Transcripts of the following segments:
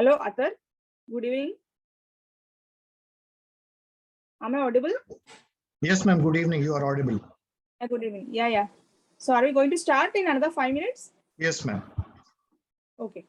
Hello, Athar. Good evening. Am I audible? Yes, ma'am. Good evening. You are audible. Good evening. Yeah. So are we going to start in another 5 minutes? Yes, ma'am. Okay.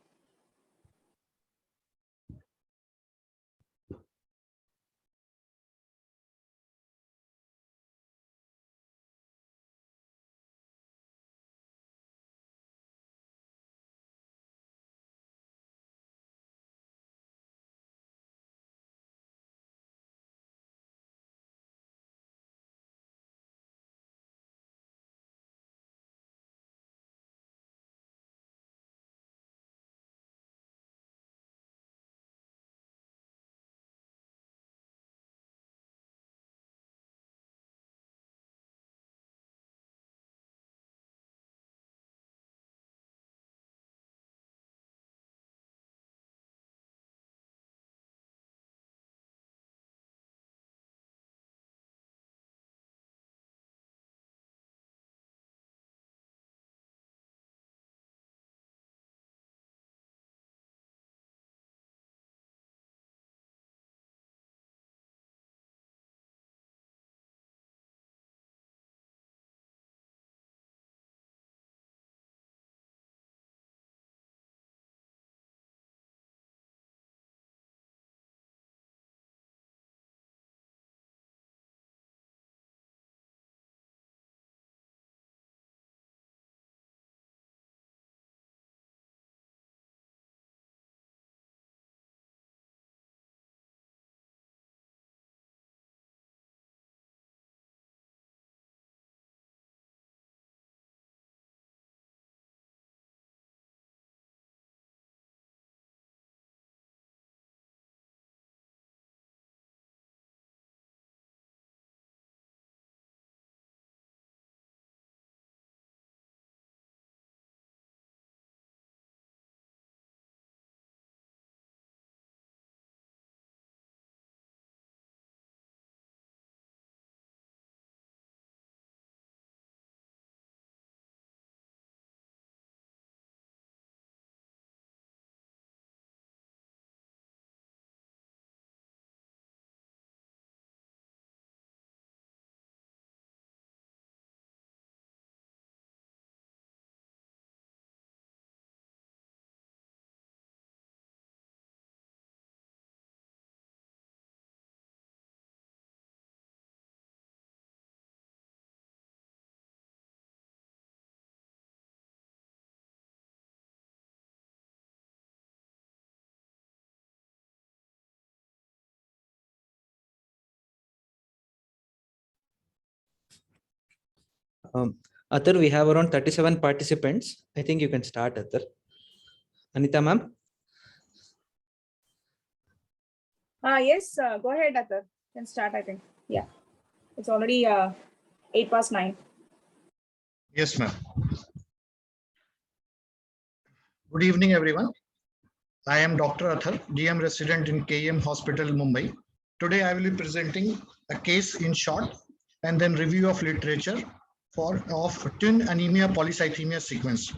Athar, we have around 37 participants. I think you can start, Athar. Anita, ma'am. Yes, go ahead, Athar. Can start, I think. Yeah. It's already 9:08. Yes, ma'am. Good evening, everyone. I am Dr. Athar, DM resident in KEM Hospital, Mumbai. Today, I will be presenting a case in short and then review of literature of twin anemia polycythemia sequence.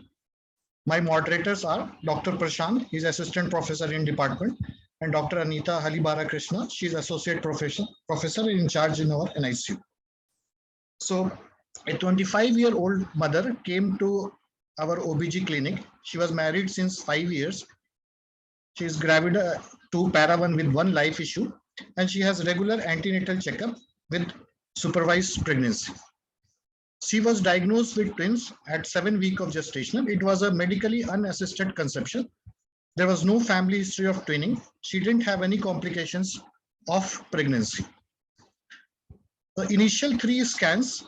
My moderators are Dr. Prashant, he's assistant professor in department, and Dr. Anita Halibara Krishna, she's associate professor in charge in our NICU. So a 25-year-old mother came to our OBG clinic. She was married since 5 years. She is gravid to para-1 with one life issue, and she has regular antenatal checkup with supervised pregnancy. She was diagnosed with twins at 7 weeks of gestation. It was a medically unassisted conception. There was no family history of twinning. She didn't have any complications of pregnancy. The initial 3 scans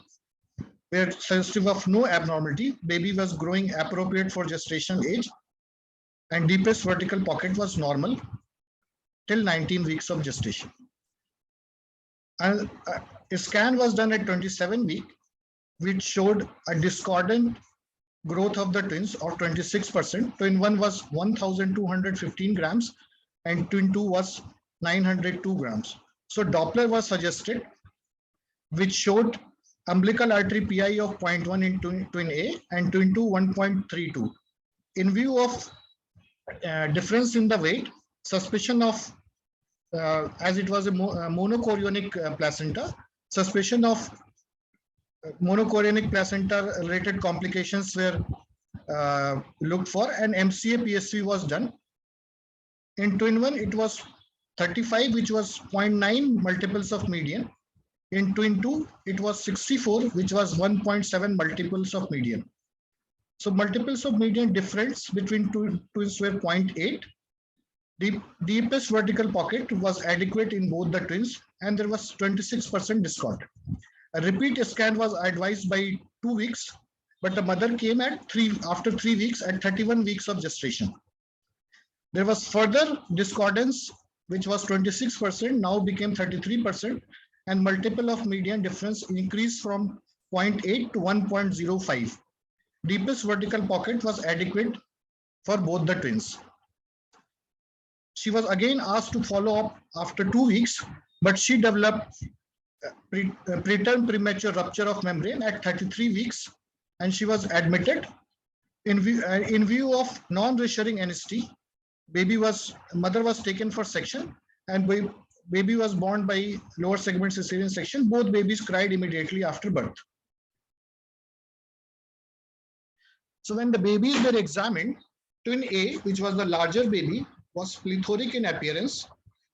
were suggestive of no abnormality. Baby was growing appropriate for gestation age, and deepest vertical pocket was normal till 19 weeks of gestation. And a scan was done at 27 weeks, which showed a discordant growth of the twins of 26%. Twin 1 was 1,215 grams and twin 2 was 902 grams. So Doppler was suggested, which showed umbilical artery PI of 0.1 in twin A and twin 2 1.32. In view of difference in the weight, suspicion of, as it was a monochorionic placenta, suspicion of monochorionic placenta related complications were looked for, and MCA PSV was done. In twin 1, it was 35, which was 0.9 multiples of median. In twin 2, it was 64, which was 1.7 multiples of median. So multiples of median difference between twins were 0.8. The deepest vertical pocket was adequate in both the twins, and there was 26% discord. A repeat scan was advised by 2 weeks, but the mother came after 3 weeks at 31 weeks of gestation. There was further discordance, which was 26%, now became 33%, and multiple of median difference increased from 0.8 to 1.05. Deepest vertical pocket was adequate for both the twins. She was again asked to follow up after 2 weeks, but she developed preterm premature rupture of membrane at 33 weeks, and she was admitted. In view of non-reassuring NST, mother was taken for section, and baby was born by lower segment cesarean section. Both babies cried immediately after birth. So when the babies were examined, twin A, which was the larger baby, was plethoric in appearance,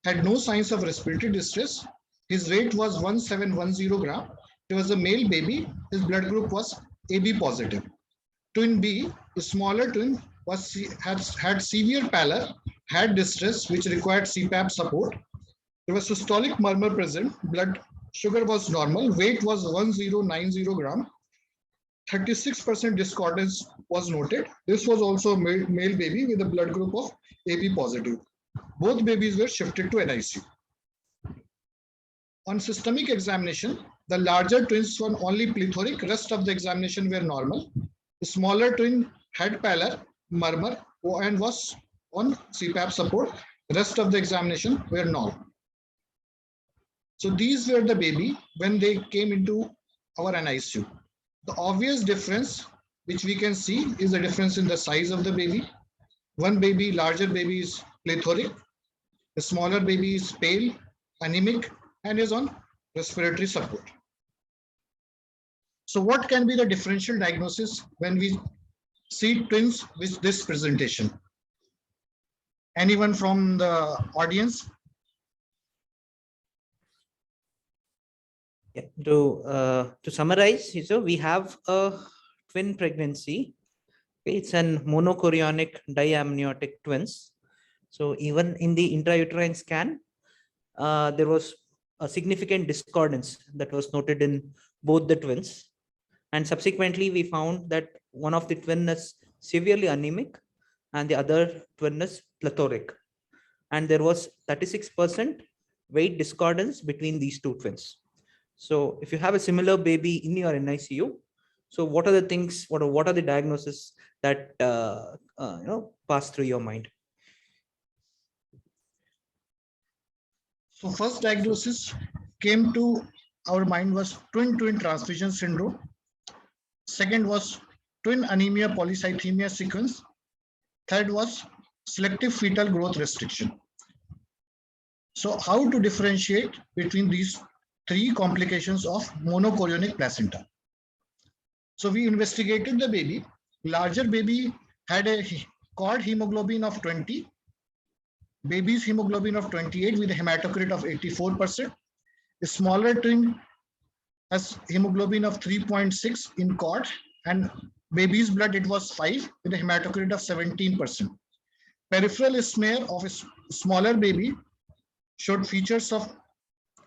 had no signs of respiratory distress. His weight was 1710 gram. He was a male baby. His blood group was AB positive. Twin B, a smaller twin, had severe pallor, had distress which required CPAP support. There was systolic murmur present. Blood sugar was normal. Weight was 1090 gram. 36% discordance was noted. This was also a male baby with a blood group of AB positive. Both babies were shifted to NICU. On systemic examination, the larger twins were only plethoric. Rest of the examination were normal. The smaller twin had pallor, murmur, and was on CPAP support. Rest of the examination were normal. So these were the baby when they came into our NICU. The obvious difference which we can see is the difference in the size of the baby. One baby, larger baby, is plethoric. The smaller baby is pale, anemic, and is on respiratory support. So what can be the differential diagnosis when we see twins with this presentation? Anyone from the audience? Yeah, to summarize, so we have a twin pregnancy. Okay, it's an monochorionic diamniotic twins. So even in the intrauterine scan, there was a significant discordance that was noted in both the twins. And subsequently, we found that one of the twin is severely anemic and the other twin is plethoric. And there was 36% weight discordance between these two twins. So if you have a similar baby in your NICU, so what are the things, what are the diagnoses that pass through your mind? So first diagnosis came to our mind was twin-twin transfusion syndrome. Second was twin anemia polycythemia sequence. Third was selective fetal growth restriction. So how to differentiate between these three complications of monochorionic placenta? So we investigated the baby. Larger baby had a cord hemoglobin of 20, baby's hemoglobin of 28 with a hematocrit of 84%. A smaller twin has hemoglobin of 3.6 in cord, and baby's blood, it was 5 with a hematocrit of 17%. Peripheral smear of a smaller baby showed features of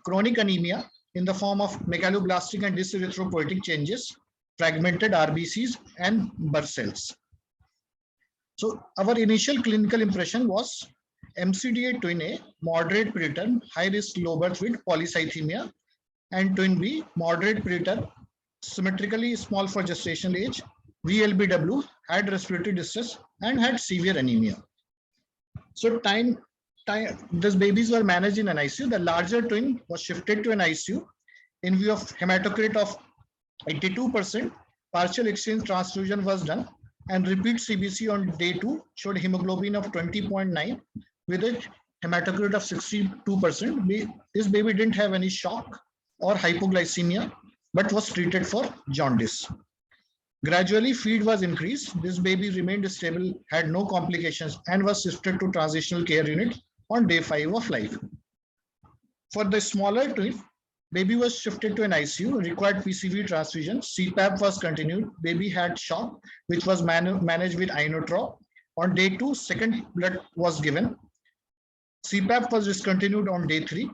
chronic anemia in the form of megaloblastic and dyserythropoietic changes, fragmented RBCs, and Burr cells. So our initial clinical impression was MCDA twin A, moderate preterm, high risk low birth with polycythemia, and twin B, moderate preterm, symmetrically small for gestational age, VLBW, had respiratory distress, and had severe anemia. So these babies were managed in an ICU. The larger twin was shifted to an ICU in view of hematocrit of 82%. Partial exchange transfusion was done, and repeat CBC on day 2 showed hemoglobin of 20.9 with a hematocrit of 62%. This baby didn't have any shock or hypoglycemia, but was treated for jaundice. Gradually, feed was increased. This baby remained stable, had no complications, and was shifted to transitional care unit on day 5 of life. For the smaller twin, baby was shifted to an ICU, required PCV transfusion, CPAP was continued, baby had shock, which was managed with inotrop. On day 2, second blood was given. CPAP was discontinued on day 3.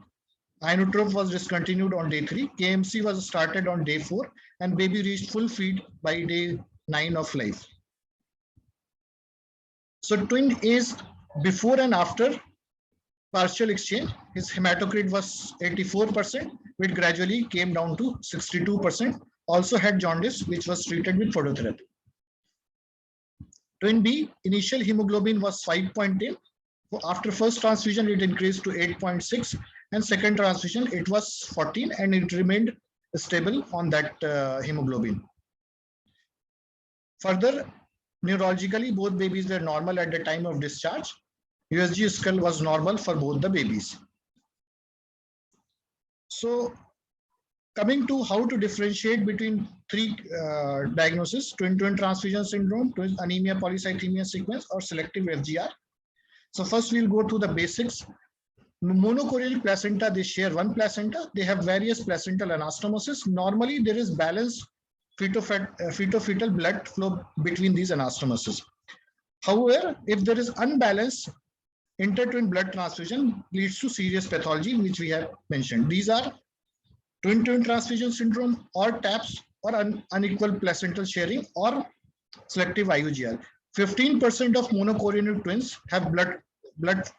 Inotrop was discontinued on day 3. KMC was started on day 4, and baby reached full feed by day 9 of life. So twin is before and after partial exchange. His hematocrit was 84%, which gradually came down to 62%. Also had jaundice, which was treated with phototherapy. Twin B, initial hemoglobin was 5.10. After first transfusion, it increased to 8.6, and second transfusion, it was 14, and it remained stable on that hemoglobin. Further, neurologically, both babies were normal at the time of discharge. USG skull was normal for both the babies. So, coming to how to differentiate between 3 diagnoses: twin-twin transfusion syndrome, twin anemia polycythemia sequence, or selective FGR. So first we'll go to the basics. Monochorial placenta, they share one placenta. They have various placental anastomosis. Normally, there is balanced fetal blood flow between these anastomosis. However, if there is unbalanced intertwin blood transfusion, leads to serious pathology, which we have mentioned. These are twin-twin transfusion syndrome, or TAPS, or unequal placental sharing, or selective IUGR. 15% of monochorionic twins have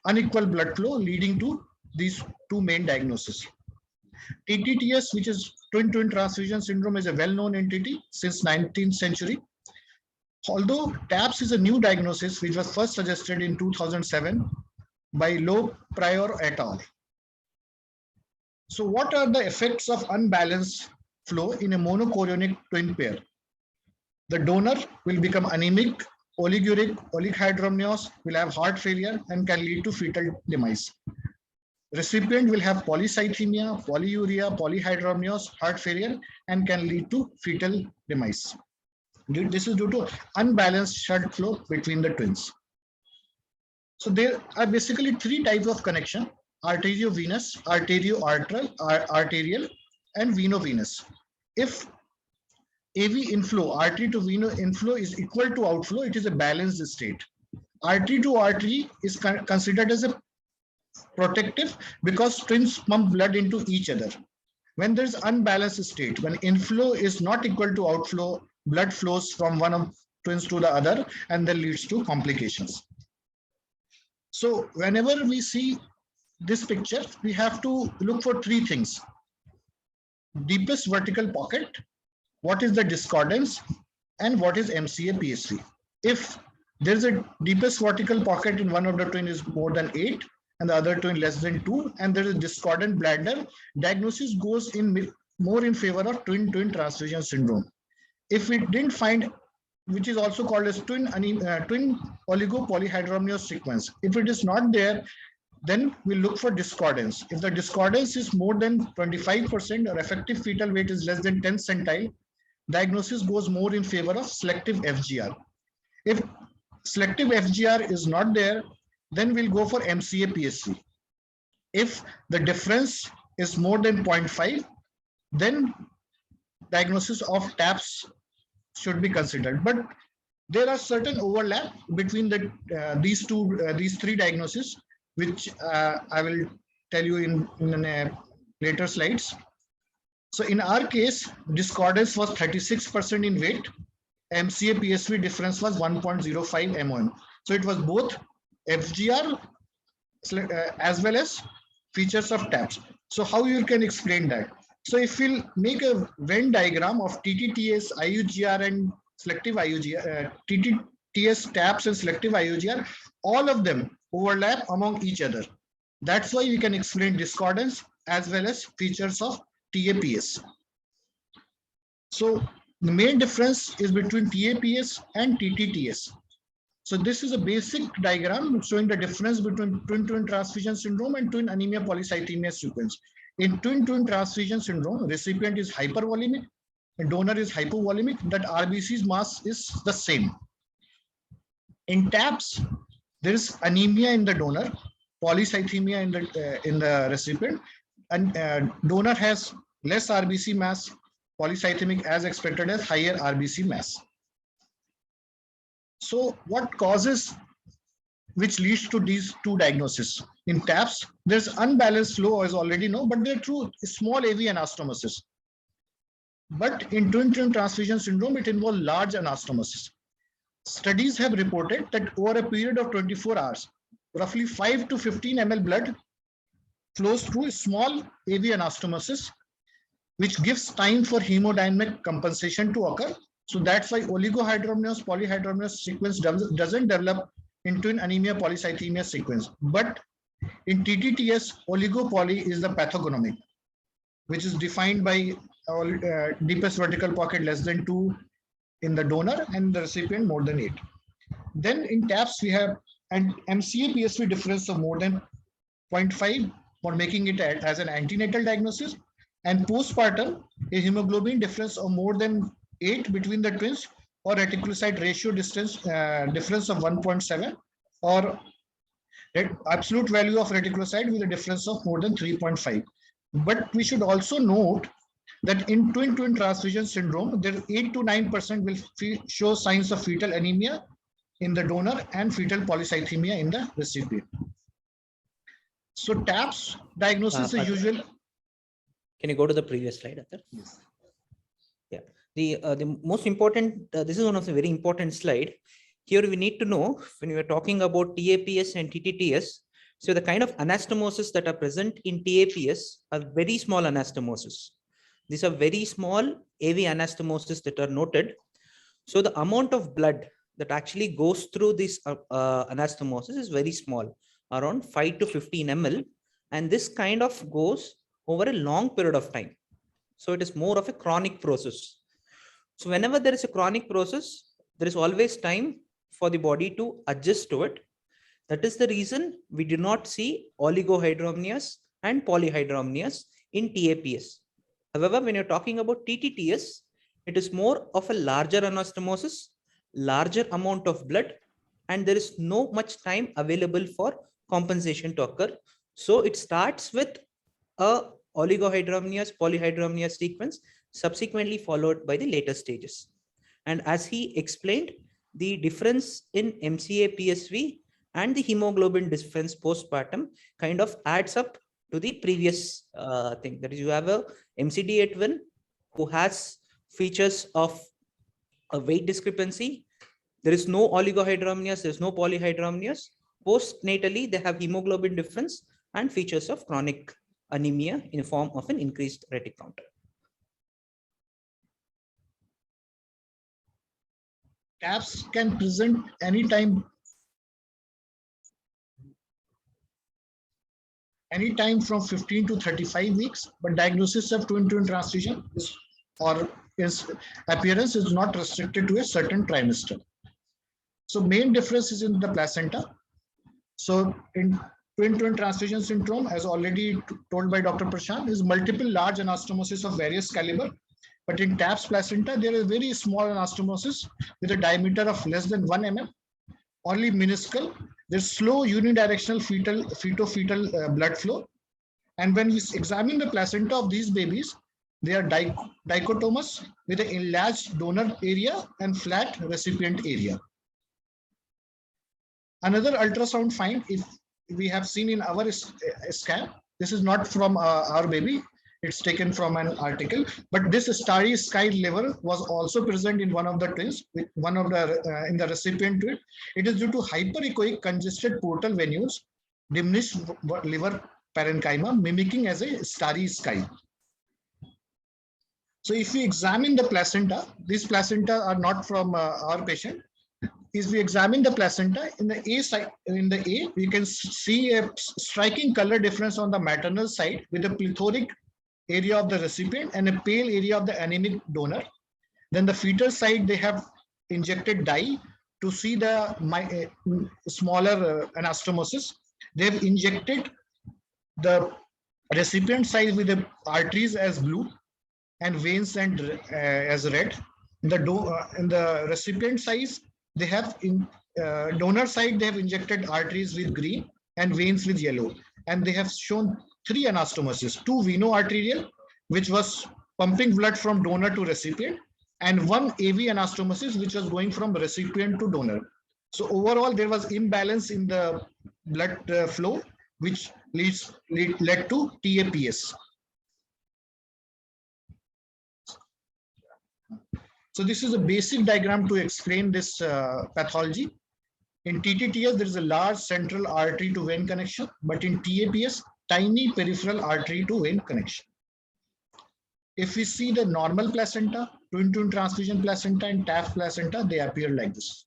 unequal blood flow, leading to these 2 main diagnoses. TTTS, which is twin-twin transfusion syndrome, is a well-known entity since 19th century. Although TAPS is a new diagnosis, which was first suggested in 2007 by Loeb, Pryor et al. So what are the effects of unbalanced flow in a monochorionic twin pair? The donor will become anemic, oliguric, oligohydramnios, will have heart failure, and can lead to fetal demise. Recipient will have polycythemia, polyuria, polyhydramnios, heart failure, and can lead to fetal demise. This is due to unbalanced blood flow between the twins. So there are basically 3 types of connection: arteriovenous, arterial, and veno-venous. If AV inflow, artery to veno inflow, is equal to outflow, it is a balanced state. Artery to artery is considered as a protective because twins pump blood into each other. When there is unbalanced state, when inflow is not equal to outflow, blood flows from one of twins to the other, and then leads to complications. So whenever we see this picture, we have to look for 3 things: deepest vertical pocket, what is the discordance, and what is MCA PSV. If there is a deepest vertical pocket in one of the twin is more than 8 and the other twin less than 2, and there is a discordant bladder, diagnosis goes in more in favor of twin-twin transfusion syndrome. If we didn't find, which is also called as twin oligopolyhydramnios sequence, if it is not there, then we look for discordance. If the discordance is more than 25% or effective fetal weight is less than 10 centile, diagnosis goes more in favor of selective FGR. If selective FGR is not there, then we'll go for MCA PSV. If the difference is more than 0.5, then diagnosis of TAPS should be considered. But there are certain overlap between these 3 diagnoses, which I will tell you in later slides. So in our case, discordance was 36% in weight. MCA PSV difference was 1.05 MOM. So it was both FGR as well as features of TAPS. So how you can explain that? So if we'll make a Venn diagram of TTTS, IUGR, and selective IUGR, TTTS, TAPS, and selective IUGR, all of them overlap among each other. That's why we can explain discordance as well as features of TAPS. So the main difference is between TAPS and TTTS. So this is a basic diagram showing the difference between twin-twin transfusion syndrome and twin anemia polycythemia sequence. In twin-twin transfusion syndrome, recipient is hypervolemic and donor is hypovolemic, that RBC's mass is the same. In TAPS, there is anemia in the donor, polycythemia in the recipient, and donor has less RBC mass, polycythemic as expected as higher RBC mass. So what causes which leads to these two diagnoses? In TAPS, there's unbalanced flow, as already know, but they're through small AV anastomosis. But in twin-twin transfusion syndrome, it involves large anastomosis. Studies have reported that over a period of 24 hours, roughly 5 to 15 ml blood flows through a small AV anastomosis, which gives time for hemodynamic compensation to occur. So that's why oligohydramnios polyhydramnios sequence doesn't develop into an anemia polycythemia sequence. But in TTTS, oligopoly is the pathognomonic, which is defined by deepest vertical pocket less than 2 in the donor and the recipient more than 8. Then in TAPS, we have an MCA PSV difference of more than 0.5 for making it as an antenatal diagnosis, and postpartum a hemoglobin difference of more than 8 between the twins, or reticulocyte ratio difference of 1.7, or absolute value of reticulocyte with a difference of more than 3.5. But we should also note that in twin-twin transfusion syndrome, there 8 to 9% will show signs of fetal anemia in the donor and fetal polycythemia in the recipient. So TAPS diagnosis is usual. Can you go to the previous slide, Athar? Yes. Yeah. The most important, this is one of the very important slide. Here we need to know when we are talking about TAPS and TTTS. So the kind of anastomosis that are present in TAPS are very small anastomosis. These are very small AV anastomosis that are noted. So the amount of blood that actually goes through this anastomosis is very small, around 5 to 15 ml. And this kind of goes over a long period of time. So it is more of a chronic process. So whenever there is a chronic process, there is always time for the body to adjust to it. That is the reason we do not see oligohydramnios and polyhydramnios in TAPS. However, when you're talking about TTTS, it is more of a larger anastomosis, larger amount of blood, and there is no much time available for compensation to occur. So it starts with a oligohydramnios, polyhydramnios sequence, subsequently followed by the later stages. And as he explained, the difference in MCA PSV and the hemoglobin difference postpartum kind of adds up to the previous thing. That is, you have a MCDA twin who has features of a weight discrepancy. There is no oligohydramnios, there is no polyhydramnios. Postnatally, they have hemoglobin difference and features of chronic anemia in the form of an increased retic counter. TAPS can present anytime from 15 to 35 weeks, but diagnosis of twin-twin transfusion is appearance is not restricted to a certain trimester. So main difference is in the placenta. So in twin-twin transfusion syndrome, as already told by Dr. Prashant, is multiple large anastomosis of various caliber. But in TAPS placenta, there is very small anastomosis with a diameter of less than 1 mm, only minuscule. There's slow unidirectional fetal blood flow. And when we examine the placenta of these babies, they are dichotomous with an enlarged donor area and flat recipient area. Another ultrasound find, if we have seen in our scan, this is not from our baby, it's taken from an article, but this starry sky liver was also present in one of the twins, with one of the in the recipient twin. It is due to hyperechoic congested portal venules, diminished liver parenchyma, mimicking as a starry sky. So if we examine the placenta, these placenta are not from our patient. If we examine the placenta in the A side, we can see a striking color difference on the maternal side with a plethoric area of the recipient and a pale area of the anemic donor. Then the fetal side, they have injected dye to see the smaller anastomosis, they've injected the recipient side with the arteries as blue and veins and as red. In the recipient size, they have in donor side, they have injected arteries with green and veins with yellow. And they have shown 3 anastomosis, 2 veno-arterial, which was pumping blood from donor to recipient, and 1 AV anastomosis, which was going from recipient to donor. So overall, there was imbalance in the blood flow, which led to TAPS. So this is a basic diagram to explain this pathology. In TTTS, there is a large central artery to vein connection, but in TAPS, tiny peripheral artery to vein connection. If we see the normal placenta, twin-twin transfusion placenta and TAF placenta, they appear like this.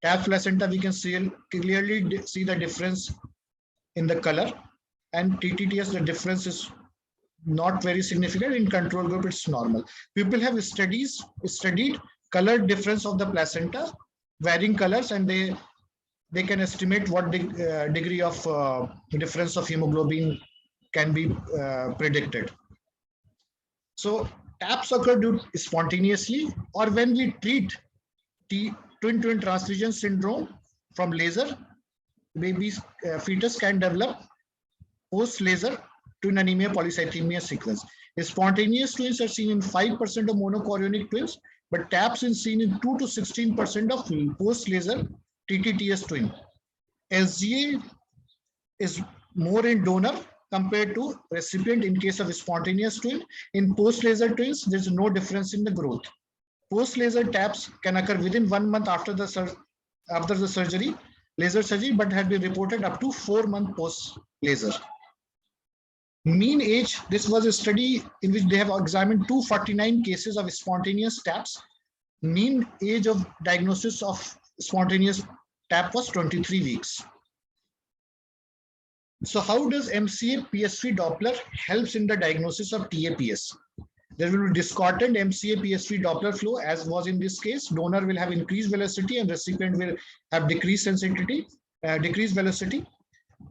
TAF placenta, we can clearly see the difference in the color, and TTTS, the difference is not very significant. In control group, it's normal. People have studied color difference of the placenta, varying colors, and they can estimate what degree of difference of hemoglobin can be predicted. So TAPS occur spontaneously, or when we treat twin-twin transfusion syndrome from laser, baby's fetus can develop post-laser twin anemia polycythemia sequence. Spontaneous twins are seen in 5% of monochorionic twins, but TAPS is seen in 2 to 16% of post-laser TTTS twin. SGA is more in donor compared to recipient in case of spontaneous twin. In post-laser twins, there's no difference in the growth. Post-laser TAPS can occur within 1 month after the surgery, laser surgery, but had been reported up to 4 months post-laser. Mean age, this was a study in which they have examined 249 cases of spontaneous TAPS. Mean age of diagnosis of spontaneous TAP was 23 weeks. So how does MCA PSV Doppler helps in the diagnosis of TAPS? There will be discordant MCA PSV Doppler flow, as was in this case. Donor will have increased velocity and recipient will have decreased sensitivity, decreased velocity.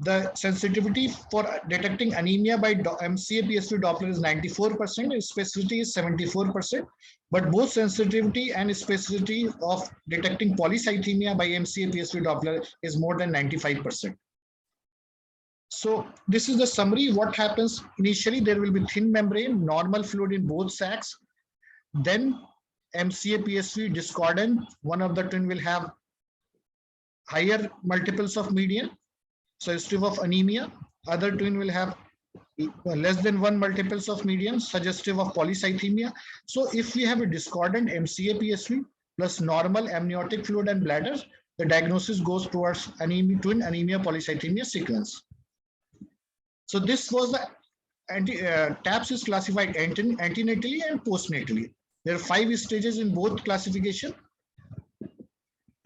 The sensitivity for detecting anemia by MCA PSV Doppler is 94%, and specificity is 74%. But both sensitivity and specificity of detecting polycythemia by MCA PSV Doppler is more than 95%. So this is the summary. What happens initially, there will be thin membrane, normal fluid in both sacs. Then MCA PSV discordant, one of the twin will have higher multiples of median, suggestive of anemia. Other twin will have less than 1 multiples of median, suggestive of polycythemia. So if we have a discordant MCA PSV plus normal amniotic fluid and bladder, the diagnosis goes towards anemia, twin anemia polycythemia sequence. So this was the TAPS is classified antenatally and postnatally. There are 5 stages in both classification.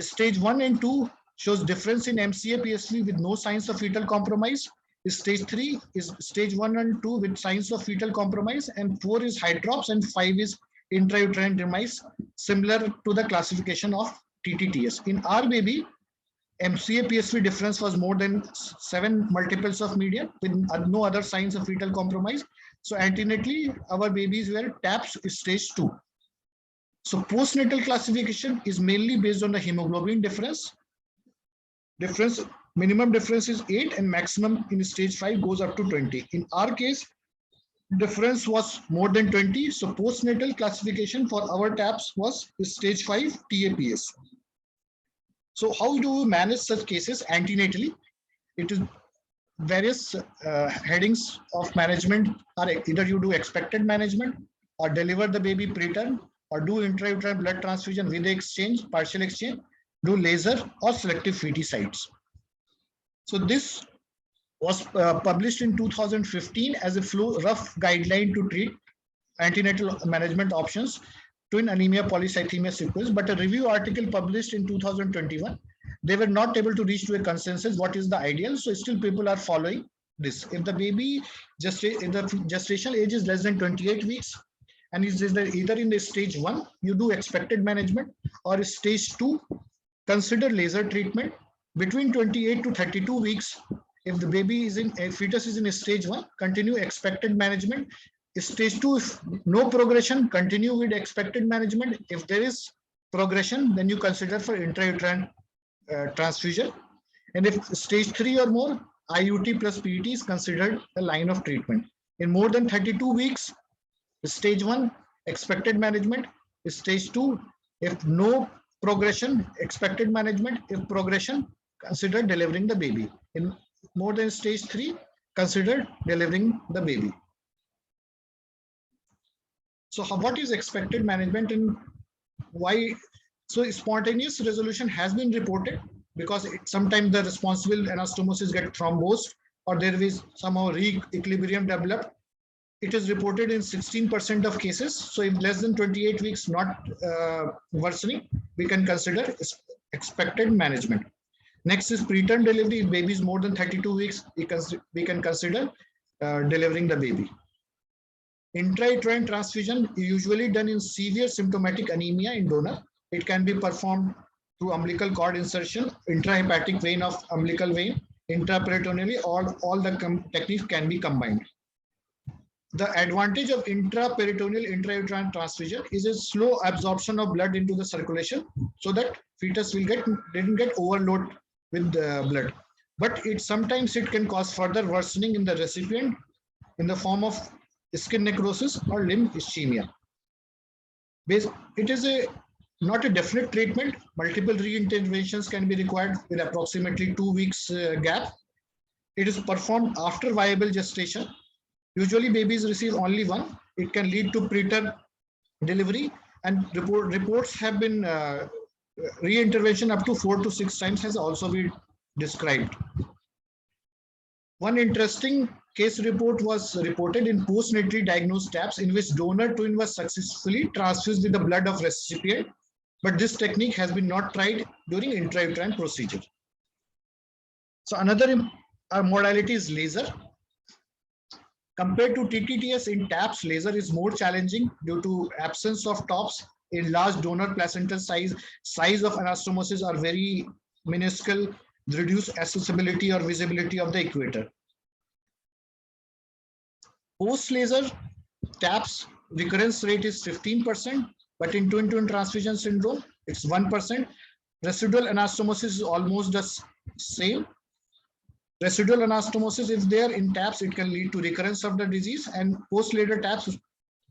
Stage 1 and 2 shows difference in MCA PSV with no signs of fetal compromise. Stage 3 is stage 1 and 2 with signs of fetal compromise, and 4 is hydrops, and 5 is intrauterine demise, similar to the classification of TTTS. In our baby, MCA PSV difference was more than 7 multiples of median with no other signs of fetal compromise. So antenatally, our babies were TAPS stage 2. So postnatal classification is mainly based on the hemoglobin difference. Minimum difference is 8 and maximum in stage 5 goes up to 20. In our case, difference was more than 20. So postnatal classification for our TAPS was stage 5 TAPS. So how do we manage such cases antenatally? It is various headings of management are either you do expected management or deliver the baby preterm or do intrauterine blood transfusion with exchange, partial exchange, do laser or selective feticides. So this was published in 2015 as a rough guideline to treat antenatal management options twin anemia polycythemia sequence, but a review article published in 2021, they were not able to reach to a consensus what is the ideal. So still people are following this. If the baby if the gestational age is less than 28 weeks and is either in the stage 1, you do expected management, or stage 2, consider laser treatment. Between 28 to 32 weeks, if the baby is in, a fetus is in stage 1, continue expected management. Stage 2, if no progression, continue with expected management. If there is progression, then you consider for intrauterine transfusion. And if stage 3 or more, IUT plus PET is considered a line of treatment. In more than 32 weeks, stage 1, expected management. Stage 2, if no progression, expected management. If progression, consider delivering the baby. In more than stage 3, consider delivering the baby. So what is expected management and why? So spontaneous resolution has been reported because sometimes the responsible anastomosis get thrombosed or there is somehow re-equilibrium developed. It is reported in 16% of cases. So if less than 28 weeks not worsening, we can consider expected management. Next is preterm delivery. If baby is more than 32 weeks, we can consider delivering the baby. Intrauterine transfusion is usually done in severe symptomatic anemia in donor. It can be performed through umbilical cord insertion, intrahepatic vein of umbilical vein, intraperitoneally, or all the techniques can be combined. The advantage of intraperitoneal intrauterine transfusion is a slow absorption of blood into the circulation so that fetus didn't get overloaded with blood. But sometimes it can cause further worsening in the recipient in the form of skin necrosis or limb ischemia. It is not a definite treatment. Multiple re-interventions can be required with approximately 2 weeks gap. It is performed after viable gestation. Usually babies receive only one. It can lead to preterm delivery, and reports have been re-intervention up to 4 to 6 times has also been described. One interesting case report was reported in postnatally diagnosed TAPS in which donor twin was successfully transfused with the blood of recipient, but this technique has been not tried during intrauterine procedure. So another modality is laser. Compared to TTTS in TAPS, laser is more challenging due to absence of tops. In large donor placental size of anastomosis are very minuscule, reduce accessibility or visibility of the equator. Post-laser TAPS recurrence rate is 15%, but in twin-twin transfusion syndrome, it's 1%. Residual anastomosis is almost the same. Residual anastomosis, if there in TAPS, it can lead to recurrence of the disease, and post-laser TAPS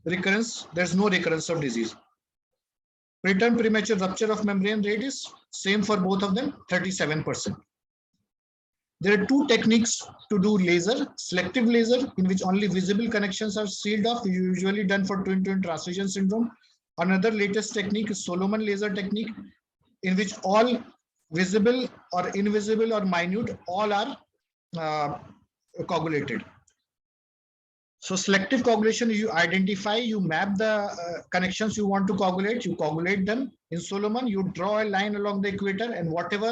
recurrence, there's no recurrence of disease. Preterm premature rupture of membrane rate is same for both of them, 37%. There are two techniques to do laser. Selective laser, in which only visible connections are sealed off, usually done for twin-twin transfusion syndrome. Another latest technique is Solomon laser technique, in which all visible or invisible or minute, all are coagulated. So selective coagulation, you identify, you map the connections you want to coagulate, you coagulate them. In Solomon, you draw a line along the equator, and whatever